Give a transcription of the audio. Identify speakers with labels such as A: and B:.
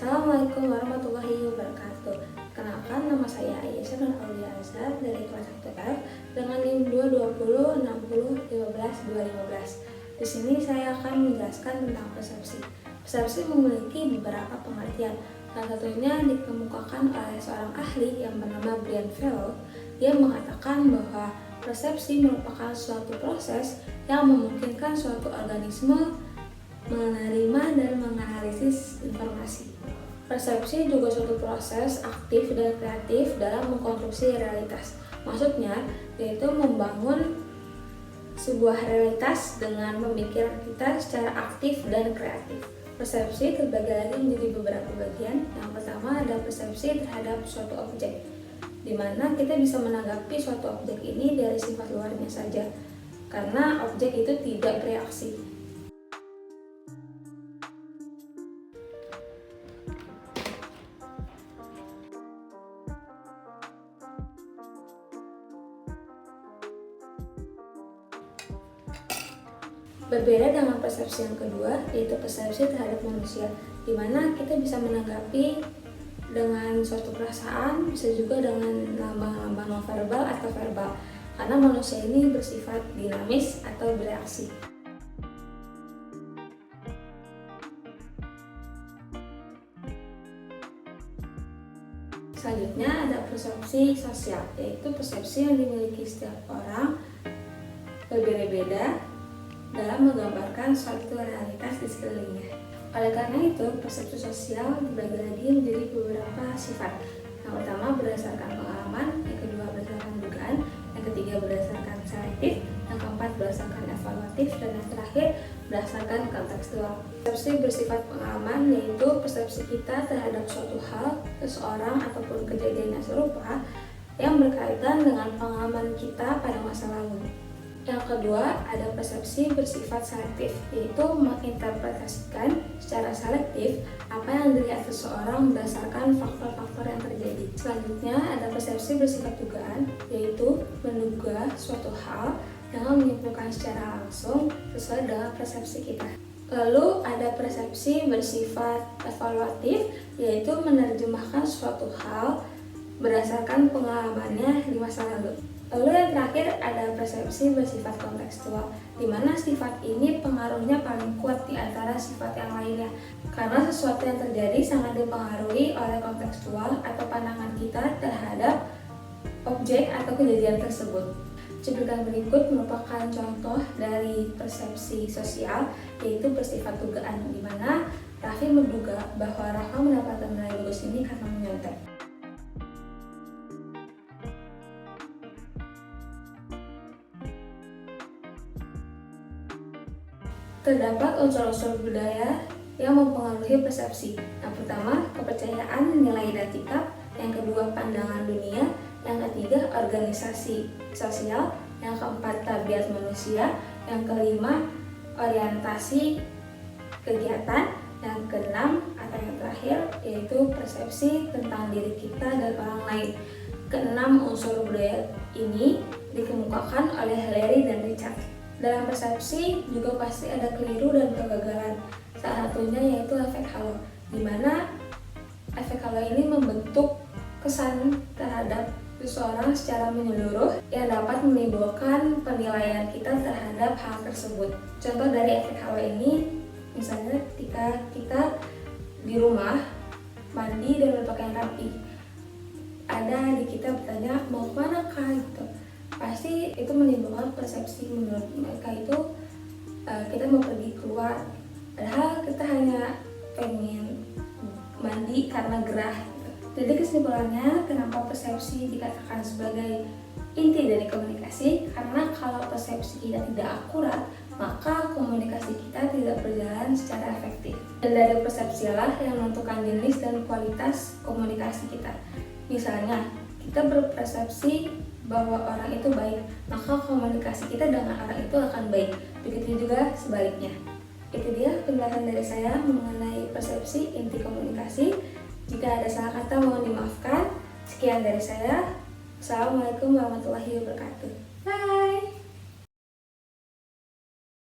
A: Assalamualaikum warahmatullahi wabarakatuh. Kenalkan, nama saya Aisyah Nur Aulia Azhar dari kelas 1F dengan NIM 2206015 Di sini saya akan menjelaskan tentang persepsi. Persepsi memiliki beberapa pengertian. Salah satunya dikemukakan oleh seorang ahli yang bernama Brian Farrell. Dia mengatakan bahwa persepsi merupakan suatu proses yang memungkinkan suatu organisme menerima dan menganalisis informasi. Persepsi juga suatu proses aktif dan kreatif dalam mengkonstruksi realitas. Maksudnya, yaitu membangun sebuah realitas dengan memikirkan kita secara aktif dan kreatif. Persepsi terbagi lagi menjadi beberapa bagian. Yang pertama ada persepsi terhadap suatu objek, di mana kita bisa menanggapi suatu objek ini dari sifat luarnya saja, karena objek itu tidak bereaksi. Berbeda dengan persepsi yang kedua, yaitu persepsi terhadap manusia, di mana kita bisa menanggapi dengan suatu perasaan, bisa juga dengan lambang-lambang non-verbal atau verbal, karena manusia ini bersifat dinamis atau bereaksi. Selanjutnya ada persepsi sosial, yaitu persepsi yang dimiliki setiap orang berbeda-beda dalam menggambarkan suatu realitas di sekelilingnya. Oleh karena itu, persepsi sosial dibagi lagi menjadi beberapa sifat. Yang pertama berdasarkan pengalaman, yang kedua berdasarkan dugaan, yang ketiga berdasarkan selektif, yang keempat berdasarkan evaluatif, dan yang terakhir berdasarkan kontekstual. Persepsi bersifat pengalaman yaitu persepsi kita terhadap suatu hal, seseorang, ataupun kejadian yang serupa yang berkaitan dengan pengalaman kita pada masa lalu. Yang kedua, ada persepsi bersifat selektif, yaitu menginterpretasikan secara selektif apa yang dilihat seseorang berdasarkan faktor-faktor yang terjadi. Selanjutnya, ada persepsi bersifat dugaan, yaitu menduga suatu hal dengan menyimpulkan secara langsung sesuai dengan persepsi kita. Lalu ada persepsi bersifat evaluatif, yaitu menerjemahkan suatu hal berdasarkan pengalamannya di masa lalu. Lalu yang terakhir ada persepsi bersifat kontekstual, di mana sifat ini pengaruhnya paling kuat di antara sifat yang lainnya, karena sesuatu yang terjadi sangat dipengaruhi oleh kontekstual atau pandangan kita terhadap objek atau kejadian tersebut. Cuplikan berikut merupakan contoh dari persepsi sosial, yaitu bersifat dugaan, di mana Raffi menduga bahwa Rafa mendapatkan nilai bagus ini karena menyontek. Terdapat unsur-unsur budaya yang mempengaruhi persepsi. Yang pertama, kepercayaan, nilai dan sikap. Yang kedua, pandangan dunia. Yang ketiga, organisasi sosial. Yang keempat, tabiat manusia. Yang kelima, orientasi kegiatan. Yang keenam atau yang terakhir yaitu persepsi tentang diri kita dan orang lain. Keenam unsur budaya ini dikemukakan oleh Larry dan Richard. Dalam persepsi juga pasti ada keliru dan kegagalan. Salah satunya yaitu efek halo, di mana efek halo ini membentuk kesan terhadap seseorang secara menyeluruh yang dapat menimbulkan penilaian kita terhadap hal tersebut. Contoh dari efek halo ini, misalnya ketika kita di rumah mandi dan berpakaian rapi, ada adik kita bertanya mau kemana kak gitu. Pasti itu menimbulkan persepsi menurut mereka itu kita mau pergi keluar, padahal kita hanya pengen mandi karena gerah gitu. Jadi kesimpulannya, kenapa persepsi dikatakan sebagai inti dari komunikasi? Karena kalau persepsi kita tidak akurat, maka komunikasi kita tidak berjalan secara efektif. Dan dari persepsi lah yang menentukan jenis dan kualitas komunikasi kita. Misalnya, kita berpersepsi bahwa orang itu baik, maka komunikasi kita dengan orang itu akan baik. Begitu juga sebaliknya. Itu dia penjelasan dari saya mengenai persepsi inti komunikasi. Jika ada salah kata mohon dimaafkan. Sekian dari saya. Assalamualaikum warahmatullahi wabarakatuh.